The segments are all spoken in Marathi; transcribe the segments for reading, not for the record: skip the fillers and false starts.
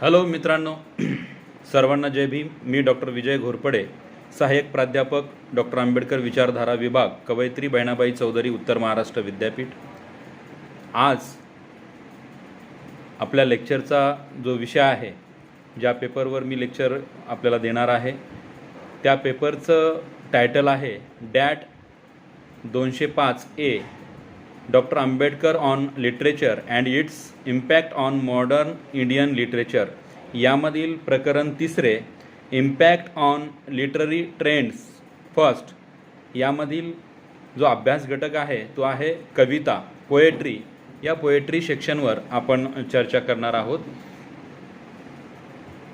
हॅलो मित्रांनो, सर्वांना जय भीम. मी डॉक्टर विजय घोरपडे, सहाय्यक प्राध्यापक डॉक्टर आंबेडकर विचारधारा विभाग, कवयित्री बहिणाबाई चौधरी, उत्तर महाराष्ट्र विद्यापीठ. आज आपल्या लेक्चरचा जो विषय आहे, ज्या पेपरवर मी लेक्चर आपल्याला देणार आहे, त्या पेपरचं टायटल आहे that 205A, doctor Ambedkar on literature and its impact on modern Indian literature. यामधील प्रकरण 3 impact on literary trends first. यामधील जो अभ्यास घटक आहे तो आहे कविता, पोएट्री. या पोएट्री सेक्शनवर आपण चर्चा करणार आहोत.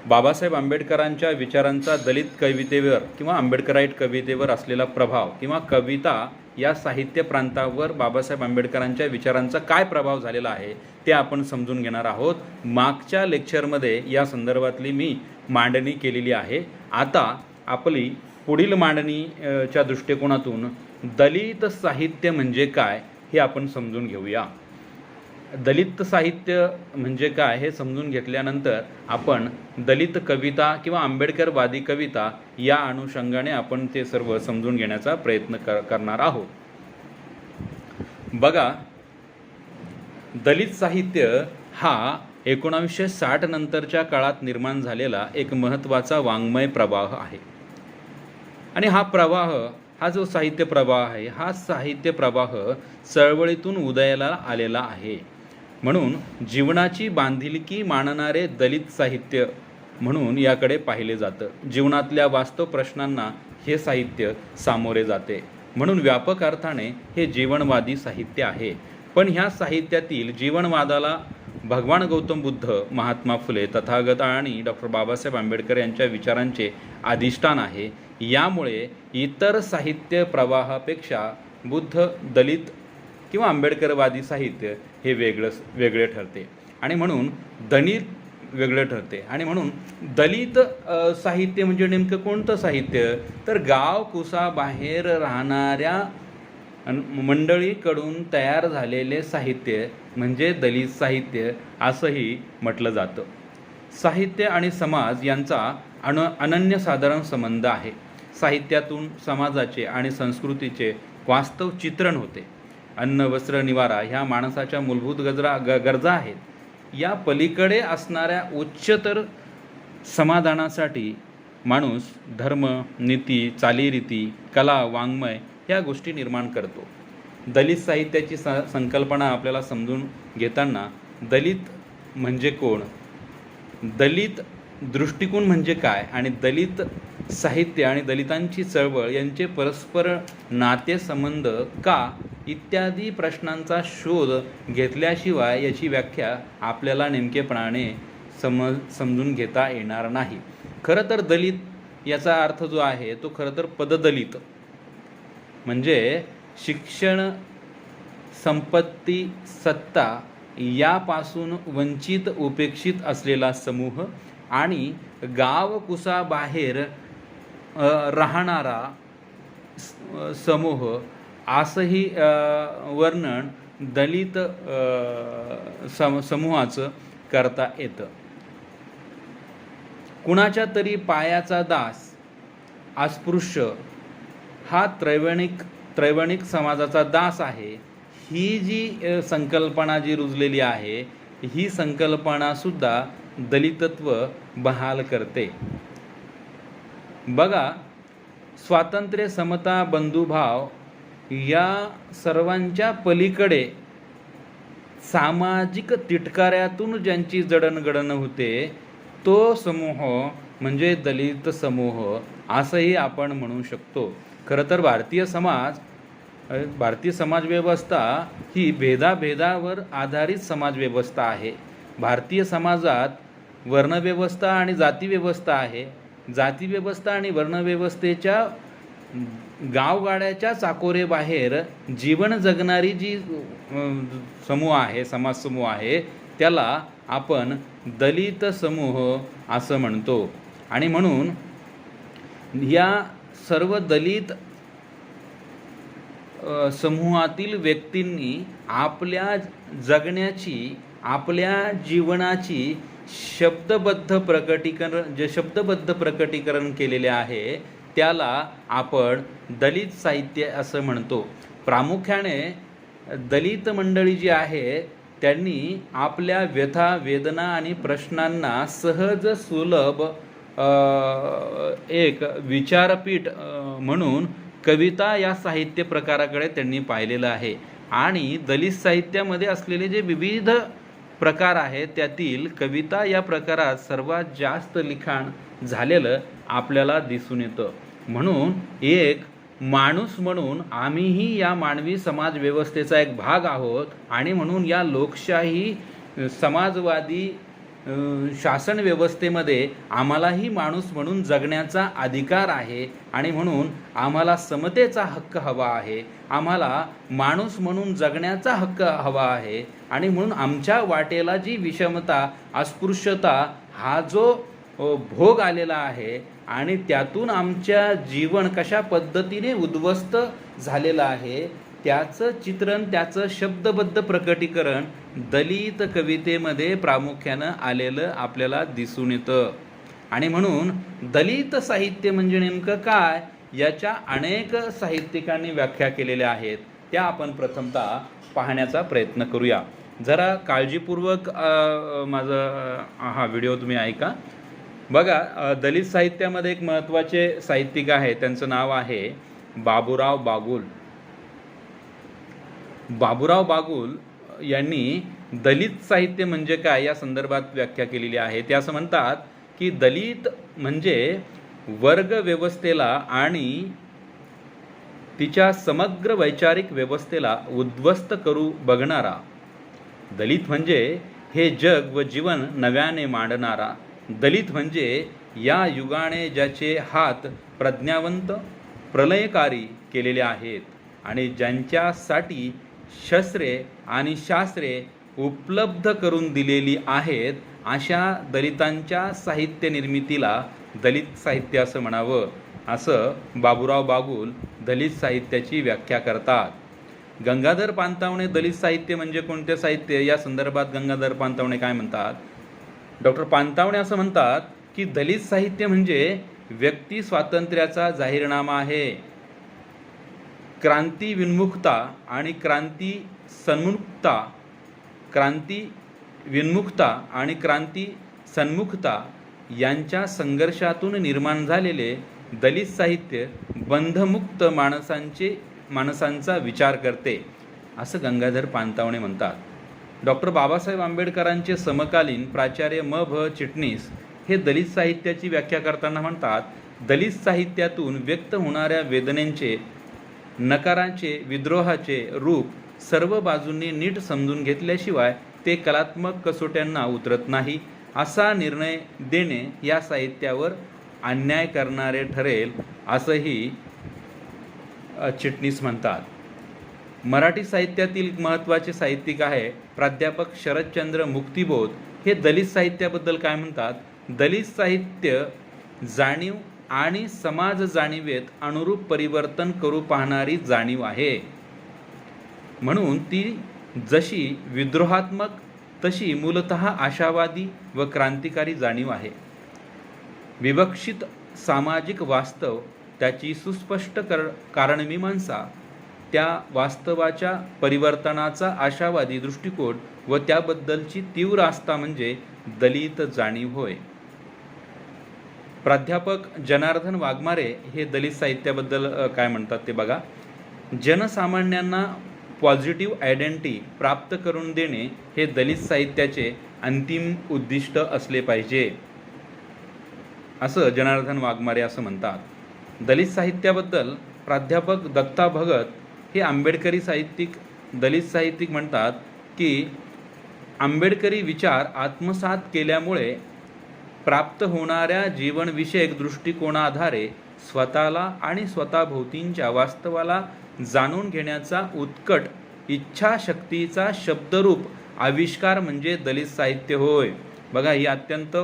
बाबासाहेब आंबेडकरांच्या विचारांचा दलित कवितेवर किंवा आंबेडकराईट कवितेवर असलेला प्रभाव, किंवा कविता या साहित्य प्रांतावर बाबासाहेब आंबेडकरांच्या विचारांचा काय प्रभाव झालेला आहे ते आपण समजून घेणार आहोत. मागच्या लेक्चरमध्ये या संदर्भातली मी मांडणी केलेली आहे. आता आपली पुढील मांडणीच्या दृष्टिकोनातून दलित साहित्य म्हणजे काय हे आपण समजून घेऊया. दलित साहित्य म्हणजे काय हे समजून घेतल्यानंतर आपण दलित कविता किंवा आंबेडकरवादी कविता या अनुषंगाने आपण ते सर्व समजून घेण्याचा प्रयत्न करणार आहोत. बघा, दलित साहित्य हा 1960 नंतरच्या काळात निर्माण झालेला एक महत्त्वाचा वाङ्मय प्रवाह आहे. आणि हा जो साहित्य प्रवाह आहे, हा साहित्य प्रवाह चळवळीतून उदयाला आलेला आहे. म्हणून जीवनाची बांधिलकी मानणारे दलित साहित्य म्हणून याकडे पाहिले जातं. जीवनातल्या वास्तव प्रश्नांना हे साहित्य सामोरे जाते, म्हणून व्यापक अर्थाने हे जीवनवादी साहित्य आहे. पण ह्या साहित्यातील जीवनवादाला भगवान गौतम बुद्ध, महात्मा फुले, तथागत आणि डॉक्टर बाबासाहेब आंबेडकर यांच्या विचारांचे अधिष्ठान आहे. यामुळे इतर साहित्य प्रवाहापेक्षा बुद्ध, दलित किंवा आंबेडकरवादी साहित्य हे वेगळे ठरते. आणि म्हणून दलित साहित्य म्हणजे नेमकं कोणतं साहित्य, तर गाव कुसाबाहेर राहणाऱ्या मंडळीकडून तयार झालेले साहित्य म्हणजे दलित साहित्य असंही म्हटलं जातं. साहित्य आणि समाज यांचा अनन्यसाधारण संबंध आहे. साहित्यातून समाजाचे आणि संस्कृतीचे वास्तव चित्रण होते. अन्न, वस्त्र, निवारा ह्या माणसाच्या मूलभूत गरजा आहेत. या पलीकडे असणाऱ्या उच्चतर समाधानासाठी माणूस धर्म, नीती, चालीरीती, कला, वाङ्मय ह्या गोष्टी निर्माण करतो. दलित साहित्याची संकल्पना आपल्याला समजून घेताना दलित म्हणजे कोण, दलित दृष्टिकोन म्हणजे काय, आणि दलित साहित्य आणि दलितांची चळवळ यांचे परस्पर नातेसंबंध का इत्यादी प्रश्नांचा शोध घेतल्याशिवाय याची व्याख्या आपल्याला नेमकेपणाने समजून घेता येणार नाही. खरं तर दलित याचा अर्थ जो आहे तो खरं तर पददलित म्हणजे शिक्षण, संपत्ती, सत्ता यापासून वंचित, उपेक्षित असलेला समूह आणि गाव कुसाबाहेर राहणारा समूह असंही वर्णन दलित समूहाचं करता येतं. कुणाच्या तरी पायाचा दास, अस्पृश्य हा त्रैवणिक समाजाचा दास आहे. ही जी संकल्पना जी रुजलेली आहे, ही संकल्पना सुद्धा दलितत्व बहाल करते. बघा, स्वातंत्र्य, समता, बंधुभाव या सर्वांच्या पलीकडे सामाजिक तिटकाऱ्यातून ज्यांची जडणघडण होते तो समूह म्हणजे दलित समूह असंही आपण म्हणू शकतो. खरं तर भारतीय समाजव्यवस्था ही भेदाभेदावर आधारित समाजव्यवस्था आहे. भारतीय समाजात वर्णव्यवस्था आणि जातीव्यवस्था आहे. जातीव्यवस्था आणि वर्णव्यवस्थेच्या गावगाड्याच्या चाकोरेबाहेर जीवन जगणारी जी समूह आहे, समाज समूह आहे, त्याला आपण दलित समूह असं म्हणतो. आणि म्हणून या सर्व दलित समूहातील व्यक्तींनी आपल्या जगण्याची, आपल्या जीवनाची शब्दबद्ध प्रकटीकरण केलेले आहे त्याला आपण दलित साहित्य असं म्हणतो. प्रामुख्याने दलित मंडळी जी आहे त्यांनी आपल्या व्यथा, वेदना आणि प्रश्नांना सहज सुलभ एक विचारपीठ म्हणून कविता या साहित्य प्रकाराकडे त्यांनी पाहिलेलं आहे. आणि दलित साहित्यामध्ये असलेले जे विविध प्रकार आहेत त्यातील कविता या प्रकारात सर्वात जास्त लिखाण झालेलं आपल्याला दिसून येतं. म्हणून एक माणूस म्हणून आम्हीही या मानवी समाज व्यवस्थेचा एक भाग आहोत आणि म्हणून या लोकशाही समाजवादी शासन व्यवस्थेमध्ये आम्हालाही माणूस म्हणून जगण्याचा अधिकार आहे आणि म्हणून आम्हाला समतेचा हक्क हवा आहे, आम्हाला माणूस म्हणून जगण्याचा हक्क हवा आहे आणि म्हणून आमच्या वाटेला जी विषमता, अस्पृश्यता हा जो भोग आलेला आहे आणि त्यातून आमच्या जीवन कशा पद्धतीने उद्ध्वस्त झालेलं आहे त्याचं चित्रण, त्याचं शब्दबद्ध प्रकटीकरण दलित कवितेमध्ये प्रामुख्यानं आलेलं आपल्याला दिसून येतं. आणि म्हणून दलित साहित्य म्हणजे नेमकं काय याच्या अनेक साहित्यिकांनी व्याख्या केलेल्या आहेत. त्या आपण प्रथमतः पाहण्याचा प्रयत्न करूया. जरा काळजीपूर्वक माझा हा व्हिडिओ तुम्ही ऐका. बघा, दलित साहित्यामध्ये एक महत्त्वाचे साहित्यिक आहे, त्यांचं नाव आहे बाबूराव बागुल. बाबूराव बागुल यांनी दलित साहित्य म्हणजे काय या संदर्भात व्याख्या केलेली आहे. ते असं म्हणतात की दलित म्हणजे वर्ग व्यवस्थेला आणि तिच्या समग्र वैचारिक व्यवस्थेला उद्ध्वस्त करू बघणारा, दलित म्हणजे हे जग व जीवन नव्याने मांडणारा, दलित म्हणजे या युगाने ज्याचे हात प्रज्ञावंत प्रलयकारी केलेले आहेत आणि ज्यांच्यासाठी शस्त्रे आणि शास्त्रे उपलब्ध करून दिलेली आहेत, अशा दलितांच्या साहित्य निर्मितीला दलित साहित्य असं म्हणावं, असं बाबूराव बागुल दलित साहित्याची व्याख्या करतात. गंगाधर पानतावणे दलित साहित्य म्हणजे कोणते साहित्य या संदर्भात गंगाधर पानतावणे काय म्हणतात? डॉक्टर पानतावणे असं म्हणतात की दलित साहित्य म्हणजे व्यक्ती स्वातंत्र्याचा जाहीरनामा आहे. क्रांती विन्मुक्ता आणि क्रांती सन्मुखता यांच्या संघर्षातून निर्माण झालेले दलित साहित्य बंधमुक्त माणसांचा विचार करते, असं गंगाधर पानतावणे म्हणतात. डॉक्टर बाबासाहेब आंबेडकरांचे समकालीन प्राचार्य म. भ. चिटणीस हे दलित साहित्याची व्याख्या करताना म्हणतात, दलित साहित्यातून व्यक्त होणाऱ्या वेदनेचे, नकाराचे, विद्रोहाचे रूप सर्व बाजूंनी नीट समजून घेतल्याशिवाय ते कलात्मक कसोट्यांना उतरत नाही, असा निर्णय देणे या साहित्यावर अन्याय करणारे ठरेल, असंही चिटणीस म्हणतात. मराठी साहित्यातील महत्त्वाचे साहित्यिक आहे प्राध्यापक शरदचंद्र मुक्तिबोध. हे दलित साहित्याबद्दल काय म्हणतात? दलित साहित्य जाणीव आणि समाज जाणीवेत अनुरूप परिवर्तन करू पाहणारी जाणीव आहे. म्हणून ती जशी विद्रोहात्मक तशी मूलतः आशावादी व क्रांतिकारी जाणीव आहे. विवक्षित सामाजिक वास्तव, त्याची सुस्पष्ट कारणमीमांसा, त्या वास्तवाच्या परिवर्तनाचा आशावादी दृष्टिकोन व त्याबद्दलची तीव्र आस्था म्हणजे दलित जाणीव होय. प्राध्यापक जनार्दन वाघमारे हे दलित साहित्याबद्दल काय म्हणतात ते बघा. जनसामान्यांना पॉझिटिव्ह आयडेंटिटी प्राप्त करून देणे हे दलित साहित्याचे अंतिम उद्दिष्ट असले पाहिजे, असं जनार्दन वाघमारे असं म्हणतात. दलित साहित्याबद्दल प्राध्यापक दत्ता भगत हे आंबेडकरी दलित साहित्यिक म्हणतात की आंबेडकरी विचार आत्मसात केल्यामुळे प्राप्त होणाऱ्या जीवनविषयक दृष्टिकोनाधारे स्वतःला आणि स्वतःभोवतींच्या वास्तवाला जाणून घेण्याचा उत्कट इच्छाशक्तीचा शब्दरूप आविष्कार म्हणजे दलित साहित्य होय. बघा, ही अत्यंत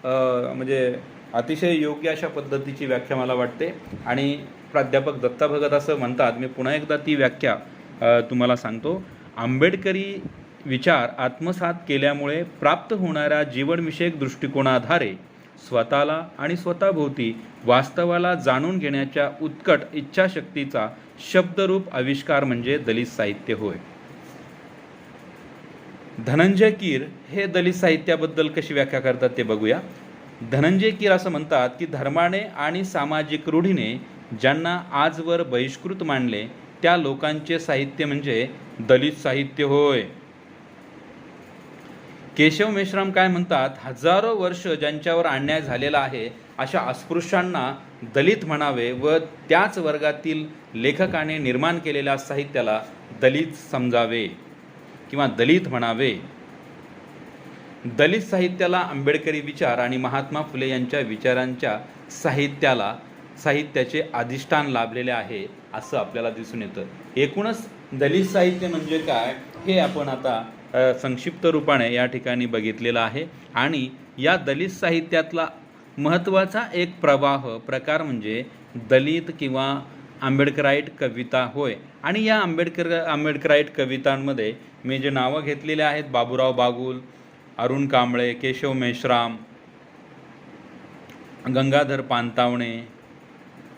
म्हणजे अतिशय योग्य अशा पद्धतीची व्याख्या मला वाटते. आणि प्राध्यापक दत्ता भगत असं म्हणतात, मी पुन्हा एकदा ती व्याख्या तुम्हाला सांगतो. आंबेडकरी विचार आत्मसात केल्यामुळे प्राप्त होणाऱ्या जीवनविषयक दृष्टिकोनाधारे स्वतःला आणि स्वतःभोवती वास्तवाला जाणून घेण्याच्या उत्कट इच्छाशक्तीचा शब्दरूप आविष्कार म्हणजे दलित साहित्य होय. धनंजय कीर हे दलित साहित्याबद्दल कशी व्याख्या करतात ते बघूया. धनंजय कीर असं म्हणतात की धर्माने आणि सामाजिक रूढीने ज्यांना आजवर बहिष्कृत मानले त्या लोकांचे साहित्य म्हणजे दलित साहित्य होय. केशव मेश्राम काय म्हणतात, हजारो वर्ष ज्यांच्यावर अन्याय झालेला आहे अशा अस्पृश्यांना दलित म्हणावे व त्याच वर्गातील लेखकाने निर्माण केलेल्या साहित्याला दलित समजावे किंवा दलित म्हणावे. दलित साहित्याला आंबेडकरी विचार आणि महात्मा फुले यांच्या विचारांच्या साहित्याचे अधिष्ठान लाभलेले आहे असं आपल्याला दिसून येतं. एकूणच दलित साहित्य म्हणजे काय हे आपण आता संक्षिप्त रूपाने या ठिकाणी बघितलेलं आहे. आणि या दलित साहित्यातला महत्त्वाचा एक प्रकार म्हणजे दलित किंवा आंबेडकराईट कविता होय. आणि या आंबेडकराईट कवितांमध्ये मी जे नावं घेतलेले आहेत, बाबूराव बागुल, अरुण कांबळे, केशव मेश्राम, गंगाधर पानतावणे,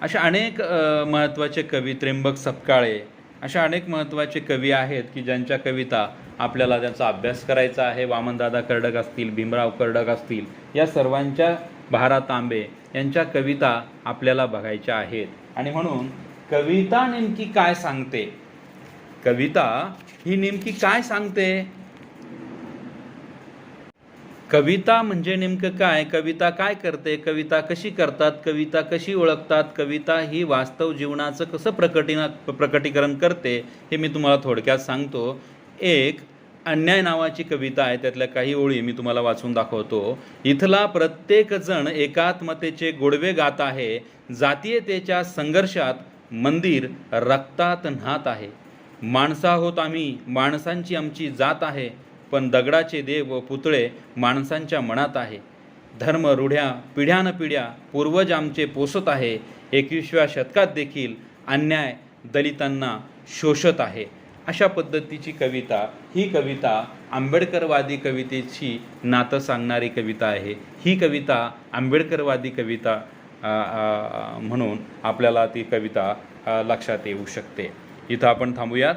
अशा अनेक महत्त्वाचे कवी, त्र्यंबक सपकाळे, अशा अनेक महत्त्वाचे कवी आहेत की ज्यांच्या कविता आपल्याला त्यांचा अभ्यास करायचा आहे. वामनदादा कर्डक असतील, भीमराव कर्डक असतील, या सर्वांच्या, भारत तांबे यांच्या कविता आपल्याला बघायच्या आहेत. आणि म्हणून कविता नेमकी काय सांगते, कविता ही नेमकी काय सांगते, कविता म्हणजे नेमकं काय, कविता काय करते, कविता कशी करतात, कविता कशी ओळखतात, कविता ही वास्तव जीवनाचं कसं प्रकटीकरण करते हे मी तुम्हाला थोडक्यात सांगतो. एक अन्याय नावाची कविता आहे, त्यातल्या काही ओळी मी तुम्हाला वाचून दाखवतो. इथला प्रत्येक जण एकात्मतेचे गोडवे गात आहे, जातीयतेच्या संघर्षात मंदिर रक्तात न्हात आहे. माणसा होत आम्ही, माणसांची आमची जात आहे, पण दगडाचे देव व पुतळे माणसांच्या मनात आहे. धर्म रूढ्या पिढ्यानपिढ्या पूर्वज आमचे पोसत आहे, 21व्या शतकात देखील अन्याय दलितांना शोषत आहे. अशा पद्धतीची कविता, ही कविता आंबेडकरवादी कवितेची नातं सांगणारी कविता आहे. ही कविता आंबेडकरवादी कविता म्हणून आपल्याला ती कविता लक्षात येऊ शकते. इथं आपण थांबूयात.